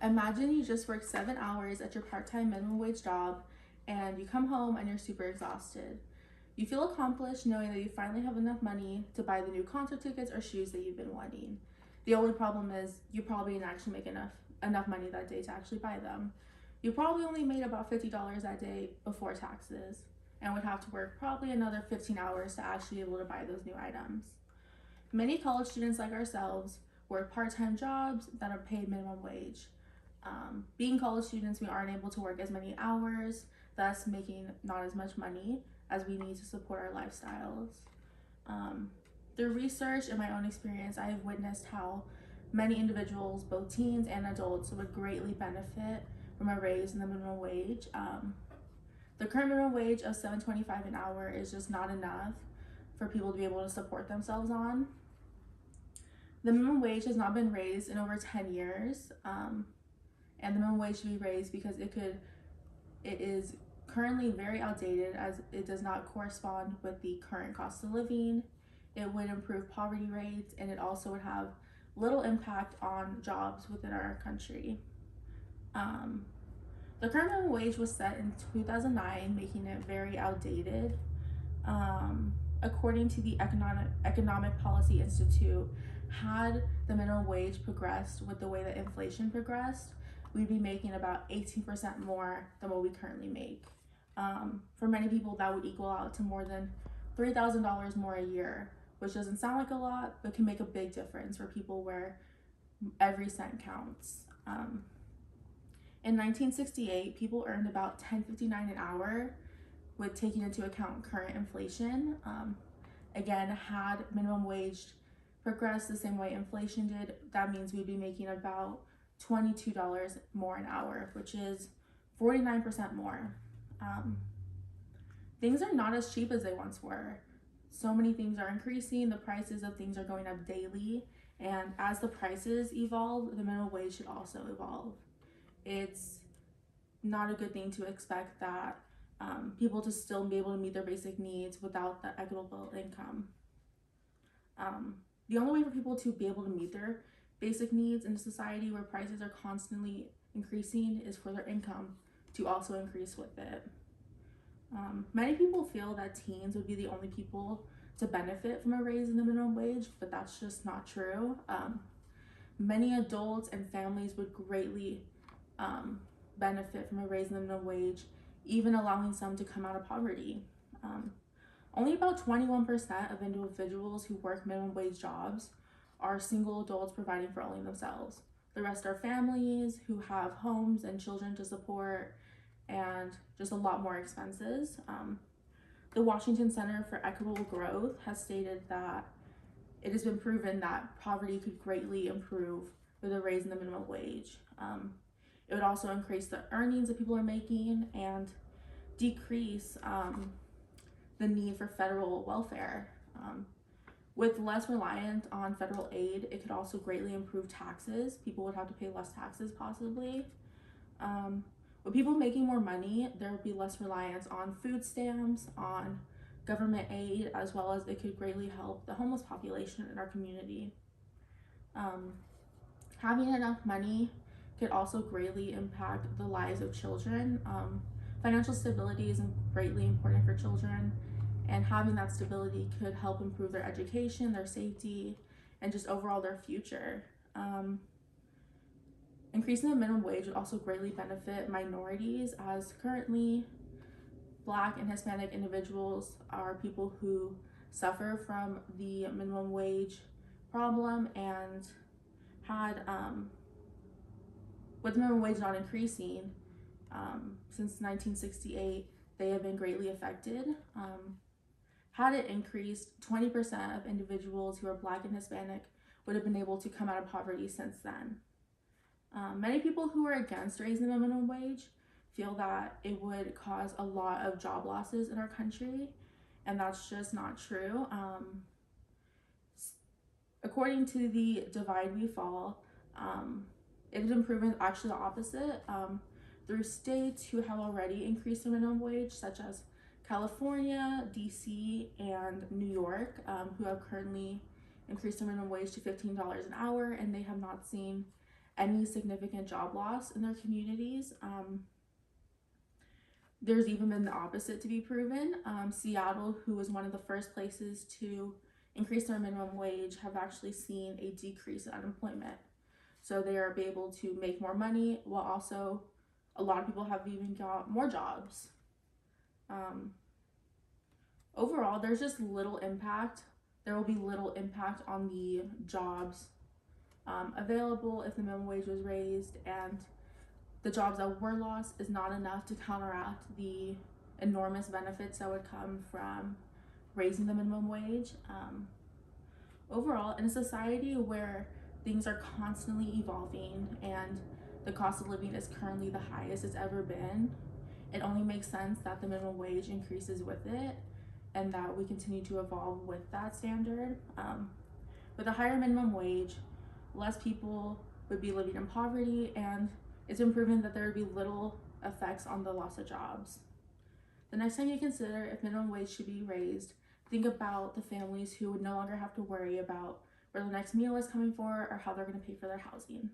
Imagine you just work 7 hours at your part-time minimum wage job and you come home and you're super exhausted. You feel accomplished knowing that you finally have enough money to buy the new concert tickets or shoes that you've been wanting. The only problem is you probably didn't actually make enough money that day to actually buy them. You probably only made about $50 that day before taxes and would have to work probably another 15 hours to actually be able to buy those new items. Many college students like ourselves work part-time jobs that are paid minimum wage. Being college students, we aren't able to work as many hours, thus making not as much money as we need to support our lifestyles. Through research and my own experience, I have witnessed how many individuals, both teens and adults, would greatly benefit from a raise in the minimum wage. The current minimum wage of $7.25 an hour is just not enough for people to be able to support themselves on. The minimum wage has not been raised in over 10 years, and the minimum wage should be raised because it is currently very outdated as it does not correspond with the current cost of living. It would improve poverty rates, and it also would have little impact on jobs within our country. The current minimum wage was set in 2009, making it very outdated. According to the Economic Policy Institute, had the minimum wage progressed with the way that inflation progressed, we'd be making about 18% more than what we currently make. For many people, that would equal out to more than $3,000 more a year, which doesn't sound like a lot, but can make a big difference for people where every cent counts. In 1968, people earned about $10.59 an hour, with taking into account current inflation. Again, had minimum wage progressed the same way inflation did, that means we'd be making about $22 more an hour, which is 49% more. Things are not as cheap as they once were. So many things are increasing, the prices of things are going up daily, and as the prices evolve, the minimum wage should also evolve. It's not a good thing to expect that people to still be able to meet their basic needs without the equitable income. The only way for people to be able to meet their basic needs in a society where prices are constantly increasing is for their income to also increase with it. Many people feel that teens would be the only people to benefit from a raise in the minimum wage, but that's just not true. Many adults and families would greatly benefit from a raise in the minimum wage, even allowing some to come out of poverty. Only about 21% of individuals who work minimum wage jobs are single adults providing for only themselves. The rest are families who have homes and children to support and just a lot more expenses. The Washington Center for Equitable Growth has stated that it has been proven that poverty could greatly improve with a raise in the minimum wage. It would also increase the earnings that people are making and decrease the need for federal welfare. With less reliance on federal aid, it could also greatly improve taxes. People would have to pay less taxes possibly. With people making more money, there would be less reliance on food stamps, on government aid, as well as it could greatly help the homeless population in our community. Having enough money could also greatly impact the lives of children. Financial stability is greatly important for children, and having that stability could help improve their education, their safety, and just overall their future. Increasing the minimum wage would also greatly benefit minorities, as currently Black and Hispanic individuals are people who suffer from the minimum wage problem, and had with the minimum wage not increasing since 1968, they have been greatly affected. Had it increased, 20% of individuals who are Black and Hispanic would have been able to come out of poverty since then. Many people who are against raising the minimum wage feel that it would cause a lot of job losses in our country, and that's just not true. According to the Divide We Fall, it has been proven actually the opposite through states who have already increased the minimum wage, such as California, DC, and New York, who have currently increased the minimum wage to $15 an hour, and they have not seen any significant job loss in their communities. There's even been the opposite to be proven. Seattle, who was one of the first places to increase their minimum wage, have actually seen a decrease in unemployment. So they are able to make more money while also a lot of people have even got more jobs. Overall, there's just little impact. There will be little impact on the jobs available if the minimum wage was raised, and the jobs that were lost is not enough to counteract the enormous benefits that would come from raising the minimum wage. Overall, in a society where things are constantly evolving and the cost of living is currently the highest it's ever been, it only makes sense that the minimum wage increases with it and that we continue to evolve with that standard. With a higher minimum wage, less people would be living in poverty, and it's been proven that there would be little effects on the loss of jobs. The next time you consider if minimum wage should be raised, think about the families who would no longer have to worry about where the next meal is coming for or how they're going to pay for their housing.